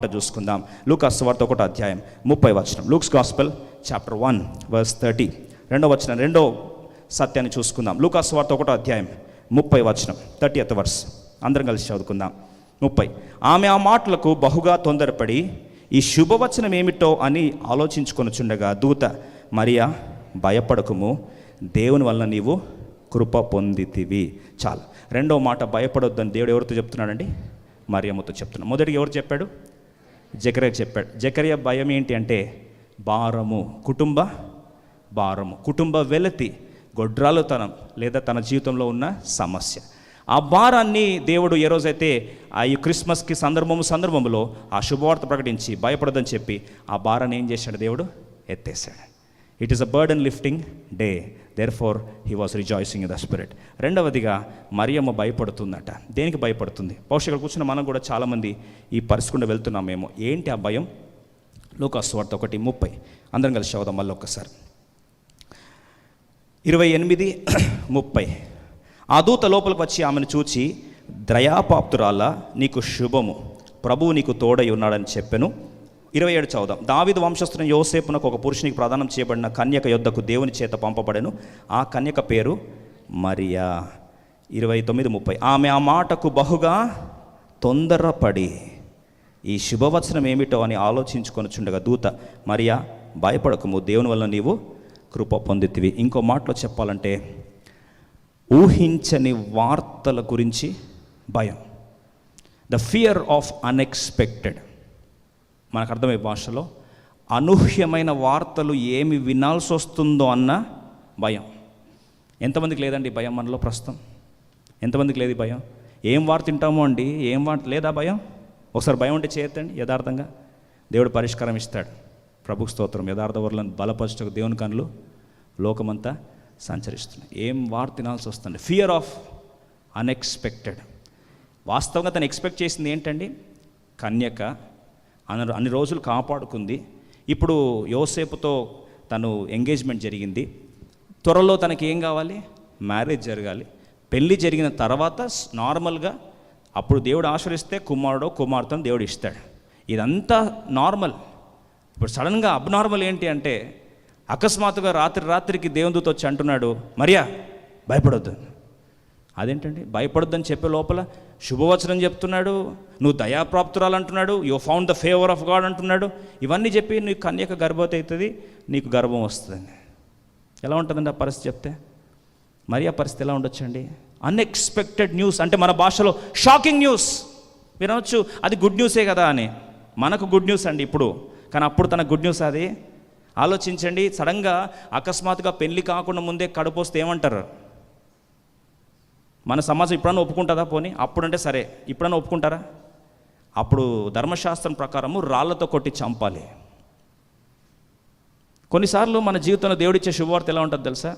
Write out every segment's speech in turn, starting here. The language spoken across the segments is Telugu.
చూసుకుందాం. లూకాసు సువార్త 1వ అధ్యాయం 30వ వచనం. Luke's gospel chapter 1 verse 30. రెండో సత్యాన్ని చూసుకుందాం. లూకాసు సువార్త 1వ అధ్యాయం 30వ వచనం, 30th verse. అందరం కలిసి చదువుకుందాం. 30. ఆమె ఆ మాటలకు బహుగా తొందరపడి ఈ శుభవచనం ఏమిటో అని ఆలోచించుకొనుచుండగా దూత, మరియా భయపడకుము, దేవుని వలన నీవు కృప పొందితివి. చాలు. రెండో మాట భయపడొద్దని దేవుడు ఎవరితో చెప్తున్నాడండి? మరియమ్మతో చెప్తున్నాడు. మొదటిగా ఎవరు చెప్పాడు? జకర్యా చెప్పాడు. జకర్యా భయం ఏంటి అంటే భారము, కుటుంబ భారము, కుటుంబ వెలతి, గొడ్రాలుతనం లేదా తన జీవితంలో ఉన్న సమస్య. ఆ భారాన్ని దేవుడు ఏ రోజైతే ఈ క్రిస్మస్కి సందర్భంలో ఆ శుభవార్త ప్రకటించి భయపడదని చెప్పి ఆ భారాన్ని ఏం చేశాడు? దేవుడు ఎత్తేసాడు. It is a burden lifting day, therefore he was rejoicing in the spirit. రెండవదిగా మరియమ్మ భయపడుతుందట. దేనికి భయపడుతుంది? బహుశా ఇక్కడ కూర్చున్న మనం కూడా చాలామంది ఈ పరిస్థితి వెళ్తున్నామేమో. ఏంటి ఆ భయం? లూకాసు సువార్త 1:30. అందరం కలిసి చదువుదాం మళ్ళీ ఒక్కసారి. 28:30. ఆ దూత లోపలికి వచ్చి ఆమెను చూచి, దయాపాప్తురాలా, నీకు శుభము, ప్రభువు నీకు తోడై ఉన్నాడని చెప్పెను. 27 చదువుదాం. దావీదు వంశస్థుని యోసేపునకు ఒక పురుషునికి ప్రదానం చేయబడిన కన్యక యొద్దకు దేవుని చేత పంపబడెను. ఆ కన్యక పేరు మరియా. 29:30. ఆమె ఆ మాటకు బహుగా తొందరపడి ఈ శుభవచనం ఏమిటో అని ఆలోచించుకొనుచుండగా దూత, మరియా భయపడకుము, దేవుని వల్ల నీవు కృప పొందితివి. ఇంకో మాటలో చెప్పాలంటే ఊహించని వార్తల గురించి భయం. The fear of unexpected. మనకు అర్థమయ్యే భాషలో అనూహ్యమైన వార్తలు ఏమి వినాల్సి వస్తుందో అన్న భయం. ఎంతమందికి లేదండి భయం మనలో ప్రస్తుతం? ఎంతమందికి లేదు భయం? ఏం వార్త తింటామో అండి, ఏం వార్త లేదా భయం? ఒకసారి భయం ఉంటే చేయొద్దండి. యథార్థంగా దేవుడు పరిష్కారం ఇస్తాడు. ప్రభుకు స్తోత్రం. యథార్థ వర్లను బలపరచకు దేవుని కనులు లోకమంతా సంచరిస్తున్నాయి. ఏం వార్త తినాల్సి వస్తుంది? Fear of unexpected. వాస్తవంగా తను ఎక్స్పెక్ట్ చేసింది ఏంటండి? కన్యక అన్ని రోజులు కాపాడుకుంది. ఇప్పుడు యోసేపుతో తను ఎంగేజ్మెంట్ జరిగింది. త్వరలో తనకి ఏం కావాలి? మ్యారేజ్ జరగాలి. పెళ్ళి జరిగిన తర్వాత నార్మల్గా అప్పుడు దేవుడు ఆశీర్వదిస్తే కుమారుడో కుమార్తెను దేవుడు ఇస్తాడు. ఇదంతా నార్మల్. ఇప్పుడు సడన్గా అబ్నార్మల్ ఏంటి అంటే అకస్మాత్తుగా రాత్రికి దేవుని దూత వచ్చి అంటున్నాడు, మరియా భయపడొద్దు. అదేంటండి భయపడొద్దని చెప్పే లోపల శుభవచనం చెప్తున్నాడు, నువ్వు దయాప్రాప్తురాలు అంటున్నాడు, you found the favour of God అంటున్నాడు. ఇవన్నీ చెప్పి నీకు కన్యక గర్భవతి అవుతుంది, నీకు గర్భం వస్తుంది. ఎలా ఉంటుందండి ఆ పరిస్థితి చెప్తే? మరి ఆ పరిస్థితి ఎలా ఉండొచ్చండి? Unexpected news. అంటే మన భాషలో షాకింగ్ న్యూస్. మీరు అనొచ్చు అది గుడ్ న్యూసే కదా అని. మనకు గుడ్ న్యూస్ అండి ఇప్పుడు, కానీ అప్పుడు తన గుడ్ న్యూస్ అది. ఆలోచించండి. సడన్గా అకస్మాత్తుగా పెళ్ళి కాకుండా ముందే కడుపు వస్తే ఏమంటారు? మన సమాజం ఇప్పుడన్నా ఒప్పుకుంటుందా? పోనీ అప్పుడంటే సరే, ఇప్పుడన్నా ఒప్పుకుంటారా? అప్పుడు ధర్మశాస్త్రం ప్రకారము రాళ్లతో కొట్టి చంపాలి. కొన్నిసార్లు మన జీవితంలో దేవుడిచ్చే శుభవార్త ఎలా ఉంటుంది తెలుసా?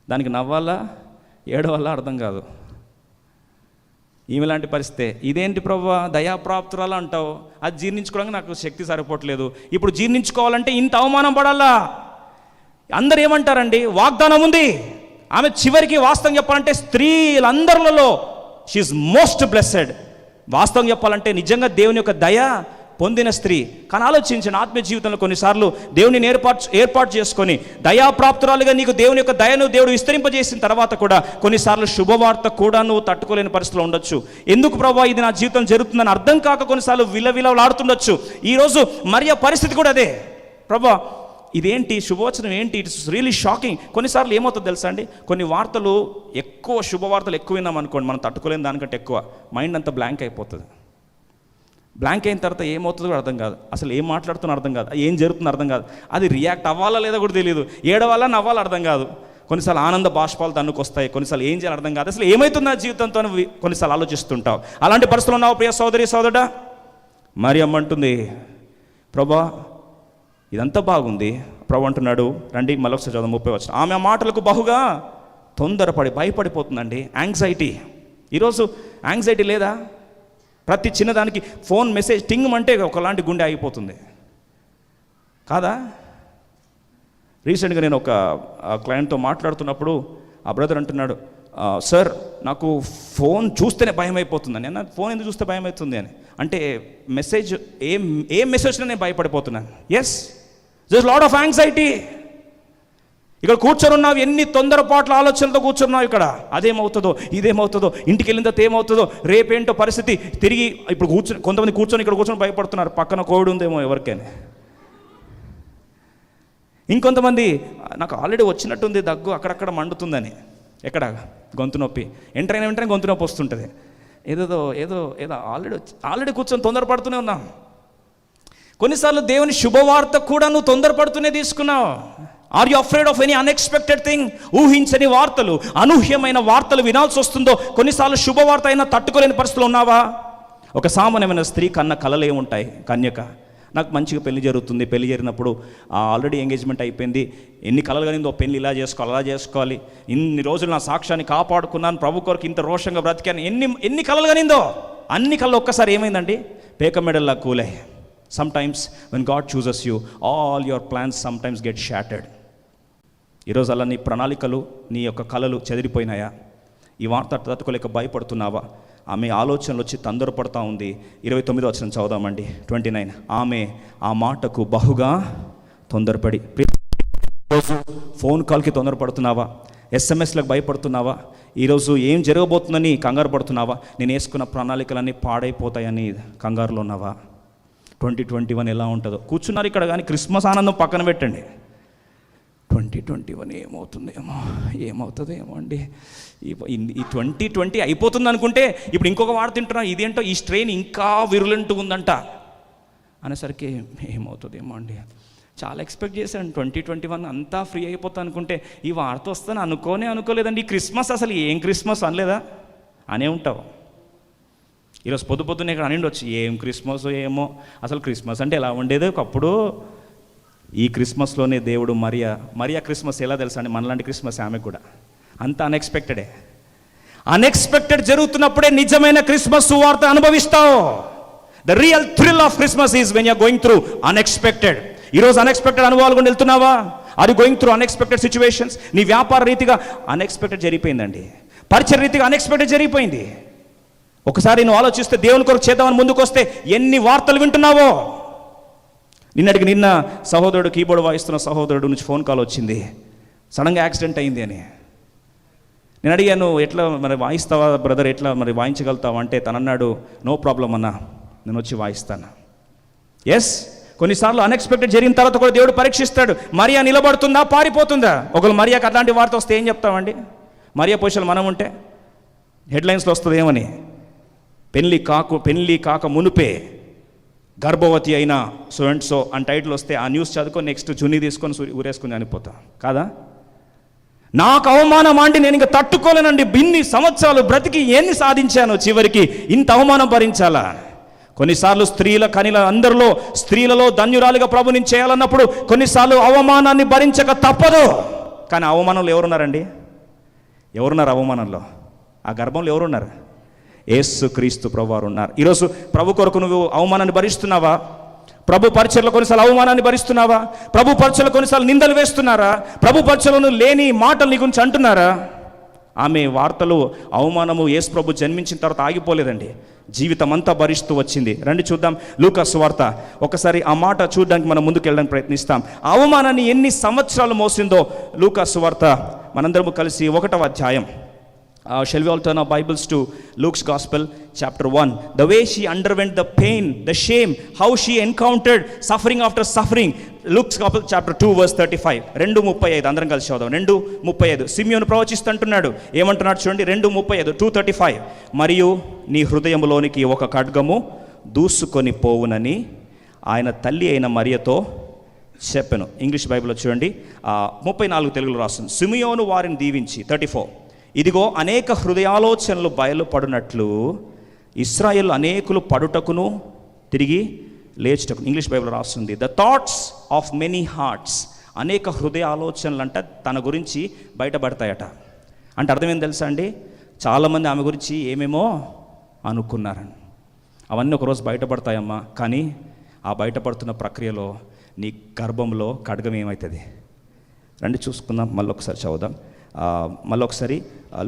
దానికి నవ్వాలా ఏడవాలా అర్థం కాదు. ఈమె లాంటి పరిస్థితే. ఇదేంటి ప్రభువా దయాప్రాప్తురాలు అంటావు, అది జీర్ణించుకోవడానికి నాకు శక్తి సరిపోవట్లేదు. ఇప్పుడు జీర్ణించుకోవాలంటే ఇంత అవమానం పడాలా? అందరు ఏమంటారండి? వాగ్దానం ఉంది. ఆమె చివరికి వాస్తవం చెప్పాలంటే స్త్రీలందరిలో షీఈస్ మోస్ట్ బ్లెస్సెడ్. వాస్తవం చెప్పాలంటే నిజంగా దేవుని యొక్క దయ పొందిన స్త్రీ. కానీ ఆలోచించిన ఆత్మీయ జీవితంలో కొన్నిసార్లు దేవుని ఏర్పాటు చేసుకొని దయాప్రాప్తురాలుగా నీకు దేవుని యొక్క దయను దేవుడు విస్తరింపజేసిన తర్వాత కూడా కొన్నిసార్లు శుభవార్త కూడా నువ్వు తట్టుకోలేని పరిస్థితిలో ఉండొచ్చు. ఎందుకు ప్రభావ ఇది నా జీవితం జరుగుతుందని అర్థం కాక కొన్నిసార్లు విలవిలలాడుతుండొచ్చు. ఈరోజు మరియ పరిస్థితి కూడా అదే. ప్రభా ఇదేంటి శుభవచనం ఏంటి? It's really shocking. కొన్నిసార్లు ఏమవుతుందో తెలుసా అండి, కొన్ని వార్తలు ఎక్కువ శుభవార్తలు ఎక్కువ విన్నాం అనుకోండి, మనం తట్టుకోలేని దానికంటే ఎక్కువ మైండ్ అంతా బ్లాంక్ అయిపోతుంది. బ్లాంక్ అయిన తర్వాత ఏమవుతుందో అర్థం కాదు, అసలు ఏం మాట్లాడుతున్నా అర్థం కాదు, ఏం జరుగుతుందో అర్థం కాదు, అది రియాక్ట్ అవ్వాలా లేదా కూడా తెలియదు, ఏడవాలా నవ్వాలా అర్థం కాదు. కొన్నిసార్లు ఆనంద బాష్పాలు తన్నుకొస్తాయి, కొన్నిసార్లు ఏం చేయాలి అర్థం కాదు, అసలు ఏమవుతుందో జీవితంతో కొన్నిసార్లు ఆలోచిస్తుంటావు. అలాంటి పరిస్థితులు ఉన్నావు ప్రియ సోదరి సోదరుడా? మరి అమ్మంటుంది, ప్రభా ఇదంతా బాగుంది. ప్రభు అంటున్నాడు, రండి మళ్ళొకసారి చదువు 30 వచనం. ఆమె ఆ మాటలకు బహుగా తొందరపడి భయపడిపోతుందండి. యాంగ్జైటీ. ఈరోజు యాంగ్జైటీ లేదా? ప్రతి చిన్నదానికి ఫోన్ మెసేజ్ టింగ్ అంటే ఒకలాంటి గుండె ఆగిపోతుంది కాదా? రీసెంట్గా నేను ఒక క్లయింట్తో మాట్లాడుతున్నప్పుడు ఆ బ్రదర్ అంటున్నాడు, సార్ నాకు ఫోన్ చూస్తేనే భయం అయిపోతుందని. అన్న ఫోన్ ఎందుకు చూస్తే భయం అవుతుంది అని. అంటే మెసేజ్ ఏ మెసేజ్లో నేను భయపడిపోతున్నాను. Yes, just lot of anxiety. ఇక్కడ కూర్చొని ఉన్నావు, ఎన్ని తొందరపాట్ల ఆలోచనలతో కూర్చున్నావు. ఇక్కడ అదేమవుతుందో, ఇదేమవుతుందో, ఇంటికి వెళ్ళిన తర్వాత ఏమవుతుందో, రేపేంటో పరిస్థితి. తిరిగి ఇప్పుడు కొంతమంది కూర్చొని ఇక్కడ కూర్చొని భయపడుతున్నారు, పక్కన కోవిడ్ ఉందేమో ఎవరికైనా. ఇంకొంతమంది నాకు ఆల్రెడీ వచ్చినట్టుంది దగ్గు, అక్కడక్కడ మండుతుందని. ఎక్కడ గొంతు నొప్పి, ఎంటర్ అయిన వెంటనే గొంతు నొప్పి వస్తుంటుంది. ఏదో ఆల్రెడీ కూర్చొని తొందరపడుతూనే ఉన్నాం. కొన్నిసార్లు దేవుని శుభవార్త కూడా నువ్వు తొందరపడుతూనే తీసుకున్నావు. Are you afraid of any unexpected thing? ఊహించని వార్తలు, అనూహ్యమైన వార్తలు వినాల్సి వస్తుందో, కొన్నిసార్లు శుభవార్త అయినా తట్టుకోలేని పరిస్థితులు ఉన్నావా? ఒక సామాన్యమైన స్త్రీ కన్న కలలే ఉంటాయి. కన్యక, నాకు మంచిగా పెళ్లి జరుగుతుంది, పెళ్లి జరిగినప్పుడు ఆల్రెడీ ఎంగేజ్మెంట్ అయిపోయింది, ఎన్ని కలలు కలిగిందో, పెళ్లి ఇలా చేసుకోవాలి, అలా చేసుకోవాలి, ఇన్ని రోజులు నా సాక్ష్యాన్ని కాపాడుకున్నాను, ప్రభు కొరకు ఇంత రోషంగా బ్రతికాను, ఎన్ని కలలు కలిగిందో. అన్ని కళ్ళు ఒక్కసారి ఏమైందండి? పేక medulla కూలే. Sometimes when God chooses you, all your plans sometimes get shattered. ఈరోజు అలా నీ ప్రణాళికలు, నీ యొక్క కలలు చెదిరిపోయినాయా? ఈ వార్త తట్టుకోలేక భయపడుతున్నావా? ఆమె ఆలోచనలు వచ్చి తొందరపడుతూ ఉంది. 29వ వచనం చదువుదామండి, 29. ఆమె ఆ మాటకు బహుగా తొందరపడి. ఈరోజు ఫోన్ కాల్కి తొందరపడుతున్నావా? ఎస్ఎంఎస్లకు భయపడుతున్నావా? ఈరోజు ఏం జరగబోతుందని కంగారు పడుతున్నావా? నేను వేసుకున్న ప్రణాళికలన్నీ పాడైపోతాయని కంగారులో ఉన్నావా? 2021 ఎలా ఉంటుందో? కూర్చున్నారు ఇక్కడ, కానీ క్రిస్మస్ ఆనందం పక్కన పెట్టండి. 2021 ఏమవుతుందో అండి. ఈ 2020 అయిపోతుంది అనుకుంటే ఇప్పుడు ఇంకొక వార్త తింటున్నాం, ఇదేంటో ఈ స్ట్రెయిన్ ఇంకా విరులంటూ ఉందంట అనేసరికి ఏమవుతుందేమో అండి. చాలా ఎక్స్పెక్ట్ చేశాను 2021 అంతా ఫ్రీ అయిపోతా అనుకుంటే ఈ వార్త వస్తాను అనుకోలేదండి. ఈ క్రిస్మస్ అసలు ఏం క్రిస్మస్ అనలేదా? అనే ఉంటావు. ఈరోజు పొద్దున్నే ఇక్కడ అనిండి వచ్చి ఏం క్రిస్మస్ ఏమో, అసలు క్రిస్మస్ అంటే ఎలా ఉండేదో ఒకప్పుడు. ఈ క్రిస్మస్లోనే దేవుడు మరియా క్రిస్మస్ ఎలా తెలుసా అండి? మనలాంటి క్రిస్మస్ ఆమె కూడా అంత అన్ఎక్స్పెక్టెడ్ జరుగుతున్నప్పుడే నిజమైన క్రిస్మస్ సువార్త అనుభవిస్తావు. The real thrill of Christmas is when you're going through unexpected. ఈరోజు అన్ఎక్స్పెక్టెడ్ అనుభవాలు కూడా వెళ్తున్నావా? Are you going through unexpected situations? నీ వ్యాపార రీతిగా అన్ఎక్స్పెక్టెడ్ జరిగిపోయిందండి, పరిచయ రీతిగా అన్ఎక్స్పెక్టెడ్ జరిగిపోయింది. ఒకసారి నువ్వు ఆలోచిస్తే, దేవుని కొరకు చేద్దామని ముందుకు వస్తే ఎన్ని వార్తలు వింటున్నావో. నిన్న సహోదరుడు, కీబోర్డ్ వాయిస్తున్న సహోదరుడు నుంచి ఫోన్ కాల్ వచ్చింది, సడన్గా యాక్సిడెంట్ అయింది అని. నేను అడిగాను, ఎట్లా మరి వాయిస్తావా బ్రదర్, ఎట్లా మరి వాయించగలుగుతావా అంటే తనన్నాడు, నో ప్రాబ్లం అన్నా, నేను వచ్చి వాయిస్తాను. ఎస్, కొన్నిసార్లు అన్ఎక్స్పెక్టెడ్ జరిగిన తర్వాత కూడా దేవుడు పరీక్షిస్తాడు. మరియా నిలబడుతుందా, పారిపోతుందా? ఒకవేళ మరియాకి అట్లాంటి వార్త వస్తే ఏం చెప్తామండి? మరియా పొజిషన్ మనం ఉంటే హెడ్లైన్స్లో వస్తుంది ఏమని? పెళ్ళి కాక మునుపే గర్భవతి అయినా సో అండ్ సో అని టైటిల్ వస్తే ఆ న్యూస్ చదువుకొని నెక్స్ట్ చున్నీ తీసుకొని ఊరేసుకుని చనిపోతా కాదా? నాకు అవమానం అండి, నేను ఇంకా తట్టుకోలేనండి, ఇన్ని సంవత్సరాలు బ్రతికి ఎన్ని సాధించాను, చివరికి ఇంత అవమానం భరించాలా? కొన్నిసార్లు అందరిలో స్త్రీలలో ధన్యురాలుగా ప్రభుని చేయాలన్నప్పుడు కొన్నిసార్లు అవమానాన్ని భరించక తప్పదు. కానీ అవమానంలో ఎవరున్నారండి? ఎవరున్నారు అవమానంలో? ఆ గర్భంలో ఎవరున్నారు? యేసు క్రీస్తు ప్రభువారు ఉన్నారు. ఈరోజు ప్రభు కొరకు నువ్వు అవమానాన్ని భరిస్తున్నావా? ప్రభు పరిచయలో కొన్నిసార్లు అవమానాన్ని భరిస్తున్నావా? ప్రభు పరిచయలో కొన్నిసార్లు నిందలు వేస్తున్నారా? ప్రభు పరిచయలో లేని మాటలు నీ గురించి అంటున్నారా? ఆమె వార్తలు, అవమానము యేసు ప్రభు జన్మించిన తర్వాత ఆగిపోలేదండి, జీవితం అంతా భరిస్తూ వచ్చింది. రండి చూద్దాం లూకా సువార్త. ఒకసారి ఆ మాట చూడడానికి మనం ముందుకు వెళ్ళడానికి ప్రయత్నిస్తాం. అవమానాన్ని ఎన్ని సంవత్సరాలు మోసిందో లూకా సువార్త మనందరము కలిసి 1వ అధ్యాయం. Shall we all turn our Bibles to Luke's Gospel, chapter 1. The way she underwent the pain, the shame, how she encountered suffering after suffering. Luke's Gospel, chapter 2, verse 35. 2:35 అందరం కలిసి చదువుదాం. 2:35 సిమియోను ప్రవచిస్తుంటున్నాడు. ఏమంటున్నాడు చూడండి, 2:35, 2:35. మరియు నీ హృదయములోనికి ఒక ఖడ్గము దూసుకొని పోవునని ఆయన తల్లి అయిన మరియతో చెప్పెను. ఇంగ్లీష్ బైబిల్లో చూడండి, 34 తెలుగులో రాస్తుంది. సిమియోను వారిని దీవించి 34, ఇదిగో అనేక హృదయాలోచనలు బయలుపడినట్లు ఇశ్రాయేలు అనేకులు పడుటకును తిరిగి లేచుటకు. ఇంగ్లీష్ బైబిల్ రాస్తుంది, the thoughts of many hearts. అనేక హృదయ ఆలోచనలు అంట తన గురించి బయటపడతాయట. అంటే అర్థం ఏం తెలుసా అండి? చాలామంది ఆమె గురించి ఏమేమో అనుకున్నారని, అవన్నీ ఒకరోజు బయటపడతాయమ్మా. కానీ ఆ బయటపడుతున్న ప్రక్రియలో నీ గర్భంలో ఖడ్గం ఏమవుతుంది? రండి చూసుకుందాం, మళ్ళొకసారి చదువుదాం. మళ్ళొకసారి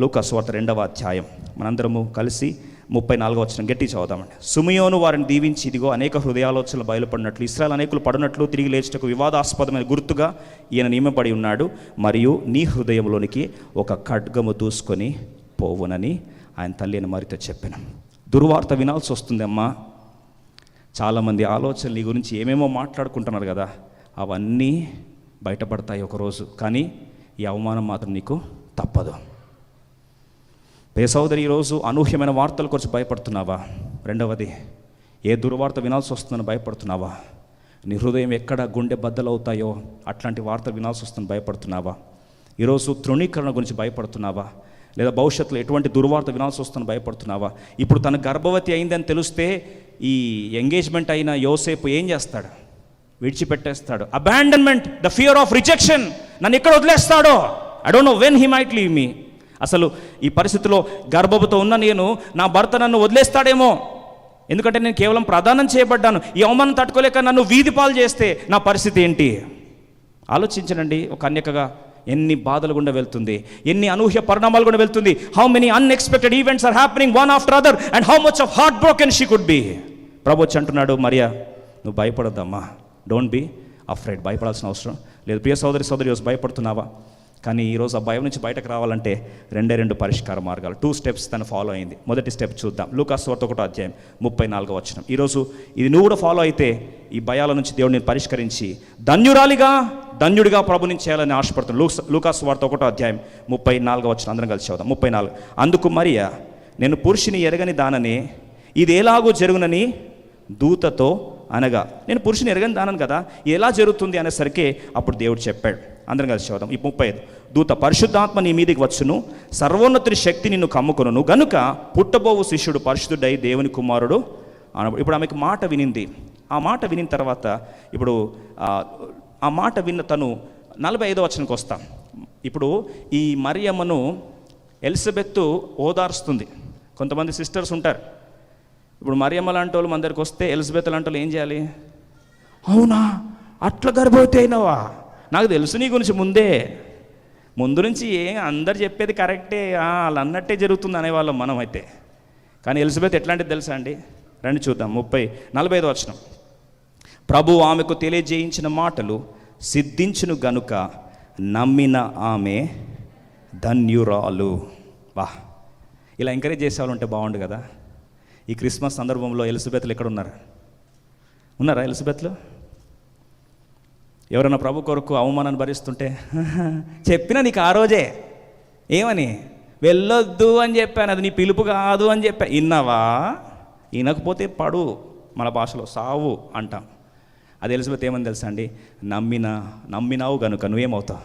లూకా సువార్త 2వ అధ్యాయం మనందరము కలిసి 34వ వచనం గట్టి చదువుదామండి. సిమియోను వారిని దీవించి, ఇదిగో అనేక హృదయాలోచనలు బయలుపడినట్లు ఇశ్రాయేలు అనేకులు పడినట్లు తిరిగి లేచుటకు వివాదాస్పదమైన గుర్తుగా ఈయన నియమబడి ఉన్నాడు, మరియు నీ హృదయంలోనికి ఒక ఖడ్గము దూసుకొని పోవునని ఆయన తల్లి అని మరితో చెప్పాను. దుర్వార్త వినాల్సి వస్తుంది అమ్మా. చాలామంది ఆలోచనలు నీ గురించి ఏమేమో మాట్లాడుకుంటున్నారు కదా, అవన్నీ బయటపడతాయి ఒకరోజు. కానీ ఈ అవమానం మాత్రం నీకు తప్పదు. సోదరి, ఈరోజు అనూహ్యమైన వార్తల గురించి భయపడుతున్నావా? రెండవది, ఏ దుర్వార్త వినాల్సి వస్తుందని భయపడుతున్నావా? నీ హృదయం ఎక్కడ గుండె బద్దలవుతాయో అట్లాంటి వార్తలు వినాల్సి వస్తుందని భయపడుతున్నావా? ఈరోజు తృణీకరణ గురించి భయపడుతున్నావా? లేదా భవిష్యత్తులో ఎటువంటి దుర్వార్త వినాల్సి వస్తుందని భయపడుతున్నావా? ఇప్పుడు తన గర్భవతి అయిందని తెలిస్తే ఈ ఎంగేజ్మెంట్ అయిన యోసేపు ఏం చేస్తాడు? విడిచిపెట్టేస్తాడు. Abandonment, the fear of rejection. నన్ను ఎక్కడ వదిలేస్తాడో, I don't know when he might leave me. అసలు ఈ పరిస్థితిలో గర్భవతితో ఉన్న నేను, నా భర్త నన్ను వదిలేస్తాడేమో, ఎందుకంటే నేను కేవలం ప్రదానం చేయబడ్డాను. ఈ అవమానం తట్టుకోలేక నన్ను వీధి పాలు చేస్తే నా పరిస్థితి ఏంటి? ఆలోచించండి. ఒక కన్యకగా ఎన్ని బాధలు గుండా వెళ్తుంది, ఎన్ని అనూహ్య పరిణామాలు గుండా వెళ్తుంది. How many unexpected events are happening one after other, and how much of heart broken she could be. ప్రభు వచ్చి అంటున్నాడు, మరియా నువ్వు భయపడొద్దమ్మా, డోంట్ బీ అఫ్రైడ్. భయపడాల్సిన అవసరం లేదు. ప్రియ సోదరి ఈరోజు భయపడుతున్నావా? కానీ ఈరోజు ఆ భయం నుంచి బయటకు రావాలంటే రెండు పరిష్కార మార్గాలు, 2 steps తను ఫాలో అయింది. మొదటి స్టెప్ చూద్దాం. లూకాసు వార్త 1వ అధ్యాయం 34వ వచనం. ఈరోజు ఇది నువ్వు కూడా ఫాలో అయితే ఈ భయాల నుంచి దేవుడిని పరిష్కరించి ధన్యుడిగా ప్రభుని చేయాలని ఆశపడుతున్నాను. లూకాసు వార్త 1వ అధ్యాయం 34వ వచనం అందరం కలిసి చదువుదాం. 34. అందుకు మరియా, నేను పురుషుని ఎరగని దానని, ఇది ఎలాగో జరుగునని దూతతో అనగా, నేను పురుషుని ఎరగని దానను కదా, ఎలా జరుగుతుంది అనేసరికి అప్పుడు దేవుడు చెప్పాడు. అందరం కలిసి చదువుదాం. ఈ 35. దూత, పరిశుద్ధాత్మ నీ మీదికి వచ్చును, సర్వోన్నతుని శక్తి నిన్ను కమ్ముకొనును, గనుక పుట్టబోవు శిష్యుడు పరిశుద్ధుడై దేవుని కుమారుడు అనబడు. ఇప్పుడు ఆమెకు మాట వినింది. ఆ మాట వినిన తర్వాత ఇప్పుడు ఆ మాట విన్న తను 45వ వచనంకి వస్తాం. ఇప్పుడు ఈ మరియమ్మను ఎలిజబెత్ ఓదార్స్తుంది. కొంతమంది సిస్టర్స్ ఉంటారు. ఇప్పుడు మరియమ్మ లాంటి వాళ్ళు మన దగ్గరికి వస్తే ఎలిజబెత్ లాంటి వాళ్ళు ఏం చేయాలి? అవునా, అట్లా గర్భవతి అయినవా, నాకు తెలుసు నీ గురించి ముందు నుంచి అందరు చెప్పేది కరెక్టే, వాళ్ళు అన్నట్టే జరుగుతుంది అనేవాళ్ళం మనం అయితే. కానీ ఎలిజబెత్ ఎట్లాంటిది తెలుసా అండి? రండి చూద్దాం. 45వ వచనం. ప్రభు ఆమెకు తెలియజేయించిన మాటలు సిద్ధించును గనుక నమ్మిన ఆమె ధన్యురాలు. వా, ఇలా ఎంకరేజ్ చేసేవాళ్ళు ఉంటే బాగుండు కదా. ఈ క్రిస్మస్ సందర్భంలో ఎలిజబెత్లు ఎక్కడ ఉన్నారా ఎలిజబెత్లు? ఎవరైనా ప్రభు కొరకు అవమానాన్ని భరిస్తుంటే చెప్పినా నీకు ఆ రోజే ఏమని, వెళ్ళొద్దు అని చెప్పాను, అది నీ పిలుపు కాదు అని చెప్పా. విన్నావా? వినకపోతే పడు, మన భాషలో సావు అంటాం. అది ఎలిజబెత్ ఏమని తెలుసా అండి? నమ్మినావు గనుక నువ్వేమవుతావు?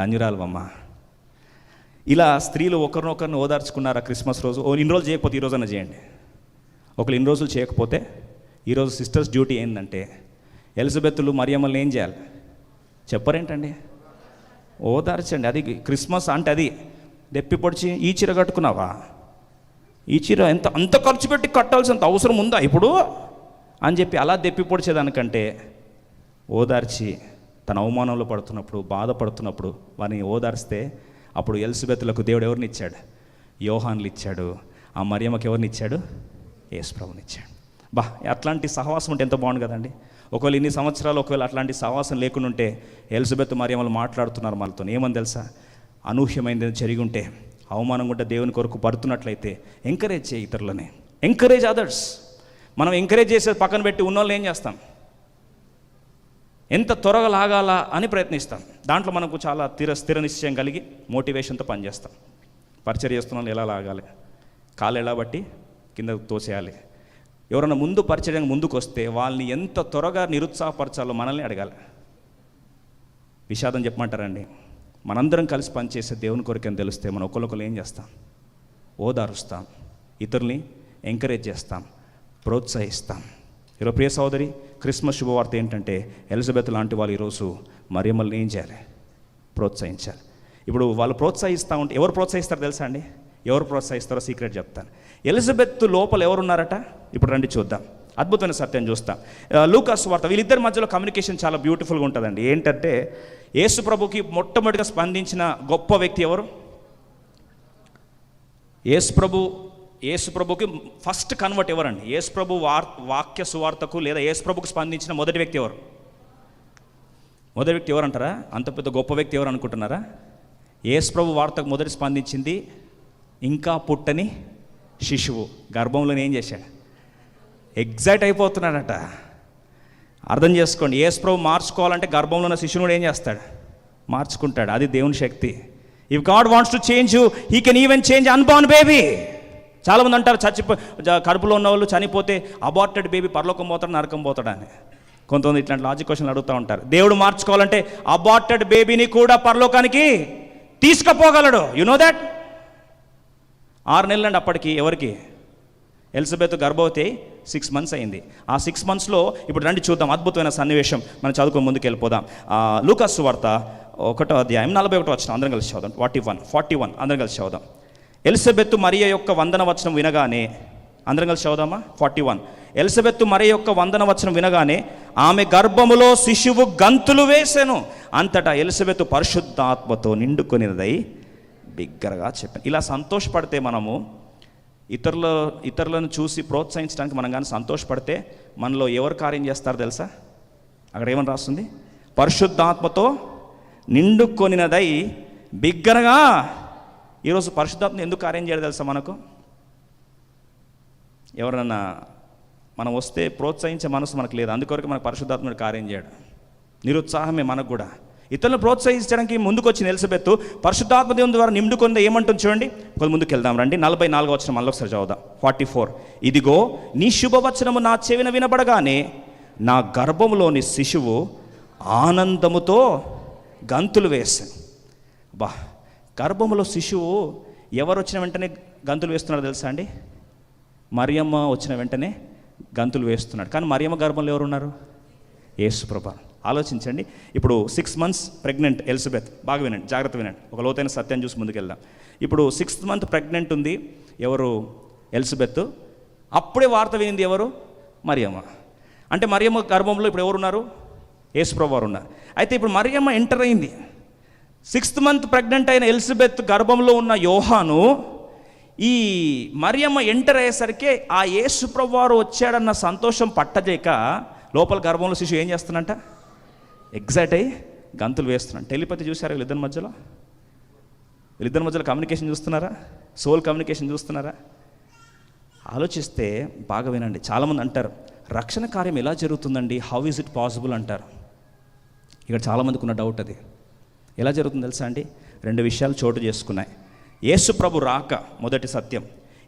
ధన్యురాలవమ్మా. ఇలా స్త్రీలు ఒకరినొకరిని ఓదార్చుకున్నారా క్రిస్మస్ రోజు? ఇన్ని రోజులు చేయకపోతే ఈ రోజన్నా చేయండి. ఒకరు ఇన్ని రోజులు చేయకపోతే ఈరోజు సిస్టర్స్ డ్యూటీ ఏంటంటే ఎలిజబెత్లు మరియమ్మల్ని ఏం చేయాలి చెప్పరేంటండి? ఓదార్చండి. అది క్రిస్మస్ అంటే అది దెప్పి పొడిచి ఈ చీర కట్టుకున్నావా, ఈ చీర అంత ఖర్చు పెట్టి కట్టాల్సినంత అవసరం ఉందా ఇప్పుడు అని చెప్పి అలా దెప్పి పొడిచేదానికంటే ఓదార్చి తన అవమానంలో పడుతున్నప్పుడు, బాధపడుతున్నప్పుడు వారిని ఓదార్స్తే అప్పుడు ఎలిజబెత్లకు దేవుడు ఎవరిని ఇచ్చాడు? యోహాన్లు ఇచ్చాడు. ఆ మరియమ్మకి ఎవరిని ఇచ్చాడు? యేసు ప్రభుని ఇచ్చాడు. అట్లాంటి సహవాసం ఉంటే ఎంత బాగుండు కదండి. ఒకవేళ ఇన్ని సంవత్సరాలు అట్లాంటి సహవాసం లేకుండా ఉంటే ఎలిజబెత్ మరియమ్మలు మాట్లాడుతున్నారు మనతో ఏమని తెలుసా? అనూహ్యమైనది జరిగి ఉంటే, అవమానం కూడా దేవుని కొరకు పడుతున్నట్లయితే ఎంకరేజ్ చేయి ఇతరులని, ఎంకరేజ్ అదర్స్. మనం ఎంకరేజ్ చేసేది పక్కన పెట్టి ఉన్నోళ్ళని ఏం చేస్తాం? ఎంత త్వరగా లాగాలా అని ప్రయత్నిస్తాం. దాంట్లో మనకు చాలా స్థిర నిశ్చయం కలిగి మోటివేషన్తో పనిచేస్తాం. పరిచర్య చేస్తున్న వాళ్ళు ఎలా లాగాలి, కాలు ఎలా బట్టి కింద తోసేయాలి. ఎవరైనా ముందు పరిచర్య ముందుకు వస్తే వాళ్ళని ఎంత త్వరగా నిరుత్సాహపరచాలో మనల్ని అడగాలి. విషాదం చెప్పమంటారండి, మనందరం కలిసి పనిచేసే దేవుని కొరకని తెలిస్తే మనం ఒకరికొకరు ఏం చేస్తాం? ఓదారుస్తాం, ఇతరుల్ని ఎంకరేజ్ చేస్తాం, ప్రోత్సహిస్తాం. ఈరోజు ప్రియ సోదరి, క్రిస్మస్ శుభవార్త ఏంటంటే ఎలిజబెత్ లాంటి వాళ్ళు ఈరోజు మరియమ్మల్ని ఏం చేయాలి? ప్రోత్సహించాలి. ఇప్పుడు వాళ్ళు ప్రోత్సహిస్తూ ఉంటే ఎవరు ప్రోత్సహిస్తారో తెలుసా అండి? ఎవరు ప్రోత్సహిస్తారో సీక్రెట్ చెప్తాను. ఎలిజబెత్ లోపల ఎవరున్నారట? ఇప్పుడు రండి చూద్దాం. అద్భుతమైన సత్యం చూస్తాం. లూకాసు వార్త, వీళ్ళిద్దరి మధ్యలో కమ్యూనికేషన్ చాలా బ్యూటిఫుల్గా ఉంటుందండి. ఏంటంటే యేసు ప్రభుకి మొట్టమొదటిగా స్పందించిన గొప్ప వ్యక్తి ఎవరు? యేసు ప్రభు యేసు ప్రభుకి ఫస్ట్ కన్వర్ట్ ఎవరండి? యేసు ప్రభు వాక్య సువార్తకు లేదా యేసు ప్రభుకు స్పందించిన మొదటి వ్యక్తి ఎవరు? మొదటి వ్యక్తి ఎవరు అంటారా? అంత పెద్ద గొప్ప వ్యక్తి ఎవరు అనుకుంటున్నారా? యేసు ప్రభు వార్తకు మొదటి స్పందించింది ఇంకా పుట్టని శిశువు. గర్భంలోనే ఏం చేశాడు? ఎగ్జైట్ అయిపోతున్నాడట. అర్థం చేసుకోండి, యేసు ప్రభు మార్చుకోవాలంటే గర్భంలో ఉన్న శిశువుని కూడా ఏం చేస్తాడు? మార్చుకుంటాడు. అది దేవుని శక్తి. If God wants to change you, he can even change unborn baby. చాలామంది అంటారు కడుపులో ఉన్న వాళ్ళు చనిపోతే అబార్టెడ్ బేబీ పరలోకం పోతాడు, నరకం పోతాడు అని. కొంతమంది ఇట్లాంటి లాజిక్ క్వశ్చన్లు అడుగుతూ ఉంటారు. దేవుడు మార్చుకోవాలంటే అబార్టెడ్ బేబీని కూడా పరలోకానికి తీసుకుపోగలడు. You know that? 6 నెలలు అండి అప్పటికి. ఎవరికి? ఎలిజబెత్ గర్భవతి 6 months అయింది. ఆ 6 monthsలో ఇప్పుడు రండి చూద్దాం అద్భుతమైన సన్నివేశం. మనం చదువుకొని ముందుకు వెళ్ళిపోదాం. లూకాసు సువార్త 1వ అధ్యాయం 41 వచనం అందరం కలిసి చదుదాం. 41 అందరం కలిసి చదుదాం. ఎలిజబెత్ మరియ యొక్క వందన వచనం వినగానే, అందరం కలిసి చదుదామా? 41. ఎలిజబెత్ మరియ యొక్క వందన వచనం వినగానే ఆమె గర్భములో శిశువు గంతులు వేసెను. అంతటా ఎలిజబెత్ పరిశుద్ధాత్మతో నిండుకొనినదై బిగ్గరగా చెప్పాను. ఇలా సంతోషపడితే మనము ఇతరులను చూసి ప్రోత్సహించడానికి మనం కానీ సంతోషపడితే మనలో ఎవరు కార్యం చేస్తారో తెలుసా? అక్కడ ఏమని రాస్తుంది? పరిశుద్ధాత్మతో నిండుకొనినదై బిగ్గరగా. ఈరోజు పరిశుద్ధాత్మ ఎందుకు కార్యం చేయడం తెలుసా మనకు? ఎవరన్నా మనం వస్తే ప్రోత్సహించే మనసు మనకు లేదు, అందుకొరకు మనకు పరిశుద్ధాత్ముడు కార్యం చేయడం. నిరుత్సాహమే మనకు కూడా. ఇతరులను ప్రోత్సహించడానికి ముందుకు వచ్చిన ఎలిజబెత్ పరిశుద్ధాత్మ దేవుని ద్వారా నిండుకుంది. ఏమంటుంది చూడండి, కొంచెం ముందుకు వెళ్దాం రండి. 44వ వచనం మళ్ళీ ఒకసారి చదువుదాం. 44. ఇదిగో నీ శుభవచనము నా చెవిన వినబడగానే నా గర్భంలోని శిశువు ఆనందముతో గంతులు వేశాను. బా, గర్భంలో శిశువు ఎవరు వచ్చిన వెంటనే గంతులు వేస్తున్నారో తెలుసా అండి? మరియమ్మ వచ్చిన వెంటనే గంతులు వేస్తున్నాడు. కానీ మరియమ్మ గర్భంలో ఎవరు ఉన్నారు? యేసు ప్రభు. ఆలోచించండి. ఇప్పుడు 6 months ప్రెగ్నెంట్ ఎలిజబెత్. బాగా వినండి, జాగ్రత్త వినండి, ఒక లోతైన సత్యాన్ని చూసి ముందుకెళ్దాం. ఇప్పుడు 6th month ప్రెగ్నెంట్ ఉంది. ఎవరు? ఎలిజబెత్. అప్పుడే వార్త వినింది ఎవరు? మరియమ్మ. అంటే మరియమ్మ గర్భంలో ఇప్పుడు ఎవరు ఉన్నారు? యేసు ప్రభు వారు ఉన్నారు. అయితే ఇప్పుడు మరియమ్మ ఎంటర్ అయింది. 6th month ప్రెగ్నెంట్ అయిన ఎలిజబెత్ గర్భంలో ఉన్న యోహాను ఈ మరియమ్మ ఎంటర్ అయ్యేసరికి ఆ యేసు ప్రభు వారు వచ్చాడన్న సంతోషం పట్టజేక లోపల గర్భంలో శిశువు ఏం చేస్తున్నంట? ఎగ్జైట్ అయ్యి గంతులు వేస్తున్నాడు. టెలిపతి చూసారా వీళ్ళిద్దరి మధ్యలో? వీళ్ళిద్దరి మధ్యలో కమ్యూనికేషన్ చూస్తున్నారా? సోల్ కమ్యూనికేషన్ చూస్తున్నారా? ఆలోచిస్తే బాగా వినండి. చాలామంది అంటారు రక్షణ కార్యం ఎలా జరుగుతుందండి, హౌ ఈజ్ ఇట్ పాసిబుల్ అంటారు. ఇక్కడ చాలామందికి ఉన్న డౌట్ అది. ఎలా జరుగుతుంది తెలుసా అండి? 2 విషయాలు చోటు చేసుకున్నాయి. యేసు ప్రభు రాక మొదటి సత్యం.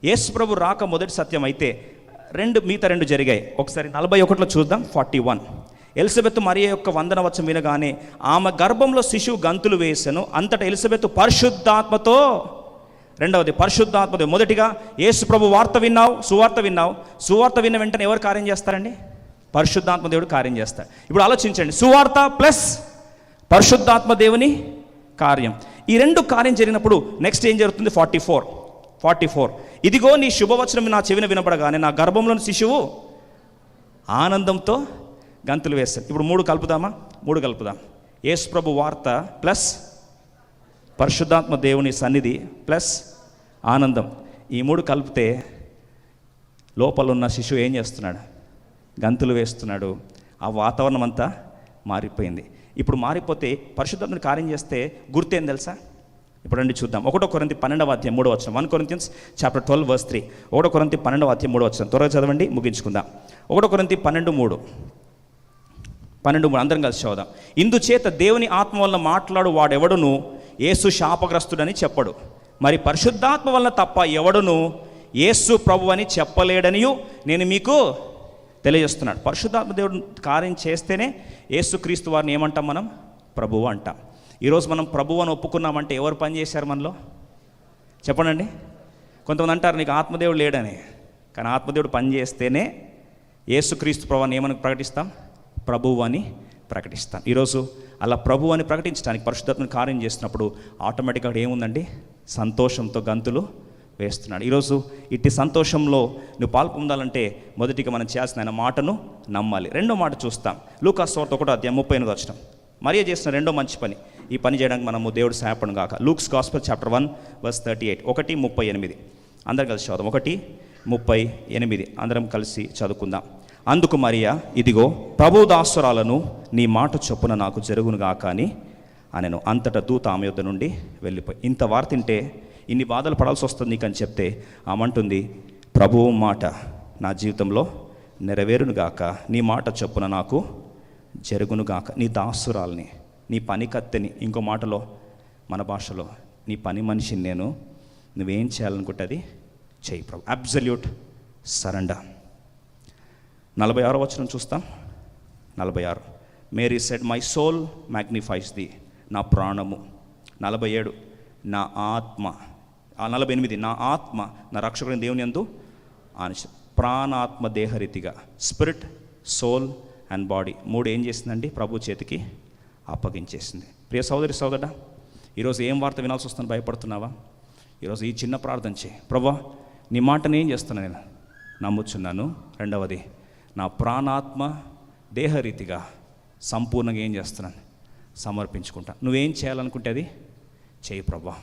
యేసు ప్రభు రాక మొదటి సత్యం అయితే మిగతా 2 జరిగాయి. ఒకసారి 41లో చూద్దాం. 41. ఎలిజబెత్ మరియ యొక్క వందన వచనం వినగానే ఆమె గర్భంలో శిశువు గంతులు వేసెను. అంతటా ఎలిజబెత్ పరిశుద్ధాత్మతో, రెండవది పరిశుద్ధాత్మతో. మొదటిగా యేసు ప్రభు సువార్త విన్నావు. సువార్త విన్న వెంటనే ఎవరు కార్యం చేస్తారండి? పరిశుద్ధాత్మ దేవుడు కార్యం చేస్తాడు. ఇప్పుడు ఆలోచించండి, సువార్త ప్లస్ పరిశుద్ధాత్మ దేవుని కార్యం. ఈ 2 కార్యం జరిగినప్పుడు నెక్స్ట్ ఏం జరుగుతుంది? 44. ఇదిగో నీ శుభవచనం నా చెవిన వినపడగానే నా గర్భంలోని శిశువు ఆనందంతో గంతులు వేస్తాడు. ఇప్పుడు 3 కలుపుదామా? 3 కలుపుదాం. యేసు ప్రభు వార్త ప్లస్ పరిశుద్ధాత్మ దేవుని సన్నిధి ప్లస్ ఆనందం. ఈ 3 కలిపితే లోపల ఉన్న శిశువు ఏం చేస్తున్నాడు? గంతులు వేస్తున్నాడు. ఆ వాతావరణం అంతా మారిపోయింది. ఇప్పుడు మారిపోతే పరిశుద్ధాత్మని కార్యం చేస్తే గుర్తేం తెలుసా? ఇప్పుడు రండి చూద్దాం. 1 కొరింథీ 12వ అధ్యాయం 3వ వచనం. 1 Corinthians chapter 12 verse 3. 1 కొరింథీ 12వ అధ్యాయం 3వ వచనం. త్వరగా చదవండి, ముగించుకుందాం. 1 కొరింథీ 12:3 అందరం కలిసి చదువుదాం. ఇందుచేత దేవుని ఆత్మ వలన మాట్లాడు వాడెవడును యేసు శాపగ్రస్తుడని చెప్పడు, మరి పరిశుద్ధాత్మ వలన తప్ప ఎవడును యేసు ప్రభు అని చెప్పలేడనియు నేను మీకు తెలియజేస్తున్నాడు. పరిశుద్ధాత్మ దేవుడు కార్యం చేస్తేనే యేసుక్రీస్తు వారిని ఏమంటాం? మనం ప్రభువు అంటాం. ఈరోజు మనం ప్రభువు అని ఒప్పుకున్నామంటే ఎవరు పని చేశారు మనలో? చెప్పండి. కొంతమంది అంటారు నీకు ఆత్మదేవుడు లేడని. కానీ ఆత్మదేవుడు పని చేస్తేనే యేసుక్రీస్తు ప్రభువుని ఏమని ప్రకటిస్తాం? ప్రభువు అని ప్రకటిస్తాం. ఈరోజు అలా ప్రభువు అని ప్రకటించడానికి పరిశుద్ధాత్మని కార్యం చేసినప్పుడు ఆటోమేటిక్గా ఏముందండి? సంతోషంతో గంతులు వేస్తున్నాడు. ఈరోజు ఇట్టి సంతోషంలో నువ్వు పాల్పొందాలంటే మొదటిగా మనం చేయాల్సిన ఆయన మాటను నమ్మాలి. 2వ మాట చూస్తాం. లూకాసు సువార్త 1వ అధ్యాయం 38వ వచనం. మరియ చేసిన 2వ మంచి పని. ఈ పని చేయడానికి మనము దేవుడు సహాయపడును గాక. Luke's gospel chapter 1 verse 38. 1:38. అందరం కలిసి చదువుదాం. 1:38 అందరం కలిసి చదువుకుందాం. అందుకు మరియా, ఇదిగో ప్రభు దాసురాలను, నీ మాట చొప్పున నాకు జరుగునుగాక అని అనెను. అంతటా దూత ఆమె యొద్ద నుండి వెళ్ళిపోయి. ఇంత వార్త తింటే ఇన్ని బాధలు పడాల్సి వస్తుంది నీకని చెప్తే ఆమంటుంది, ప్రభువు మాట నా జీవితంలో నెరవేరునుగాక, నీ మాట చొప్పున నాకు జరుగునుగాక. నీ దాసురాల్ని, నీ పని కత్తెని, ఇంకో మాటలో మన భాషలో నీ పని మనిషిని నేను, నువ్వేం చేయాలనుకుంటే అది చేయి ప్రభు. Absolute surrender. 46వ వచనం చూస్తాం. 46, Mary said my soul magnifies the, నా ప్రాణము. 47, నా ఆత్మ. 48, నా ఆత్మ నా రక్షకుని దేవుని యందు ఆనిష. ప్రాణాత్మ దేహరీతిగా, స్పిరిట్, సోల్ అండ్ బాడీ 3 ఏం చేసిందండి? ప్రభు చేతికి అప్పగించేసింది. ప్రియ సోదరి సోదరుడా, ఈరోజు ఏం వార్త వినాల్సి వస్తుందని భయపడుతున్నావా? ఈరోజు ఈ చిన్న ప్రార్థన చేయి. ప్రభువా, నీ మాటను ఏం చేస్తున్నాను? నేను నమ్ముచున్నాను. రెండవది, నా ప్రాణాత్మ దేహరీతిగా సంపూర్ణంగా ఏం చేస్తున్నాను? సమర్పించుకుంటా. నువ్వేం చేయాలనుకుంటే అది చేయి ప్రభువా.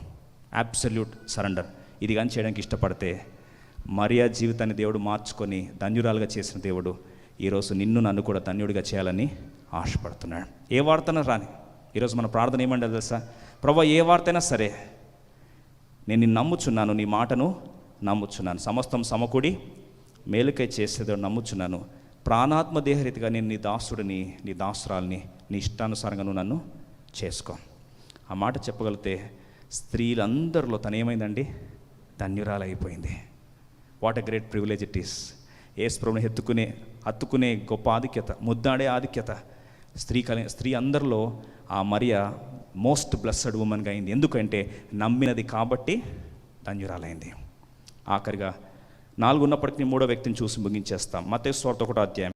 Absolute surrender. ఇది కానీ చేయడానికి ఇష్టపడితే మరియా జీవితాన్ని దేవుడు మార్చుకొని ధన్యురాలుగా చేసిన దేవుడు ఈరోజు నిన్ను నన్ను కూడా ధన్యుడిగా చేయాలని ఆశపడుతున్నాడు. ఏ వార్తనా రాని, ఈరోజు మన ప్రార్థన ఏమంటే తెలుసా? ప్రభువా, ఏ వార్తైనా సరే నేను నిన్ను నమ్ముచున్నాను, నీ మాటను నమ్ముచున్నాను, సమస్తం సమకూడి మేలుకై చేసేదో నమ్ముచున్నాను. ప్రాణాత్మ దేహరీతిగా నేను నీ దాసుడిని, నీ దాసురాల్ని, నీ ఇష్టానుసారంగా నువ్వు నన్ను చేసుకో. ఆ మాట చెప్పగలిగితే స్త్రీలందరిలో తనేమైందండి? ధన్యురాలైపోయింది. What a great privilege it is. Yesu ప్రభువుని హత్తుకునే గొప్ప ఆధిక్యత, ముద్దాడే ఆధిక్యత స్త్రీ అందరిలో ఆ మరియా మోస్ట్ బ్లెస్సడ్ ఉమెన్గా అయింది. ఎందుకంటే నమ్మినది కాబట్టి ధన్యురాలైంది. ఆఖరిగా 4 ఉన్నప్పటికీ 3వ వ్యక్తిని చూసి ముగించేస్తాం. మత్తయి సువార్త 1వ అధ్యాయం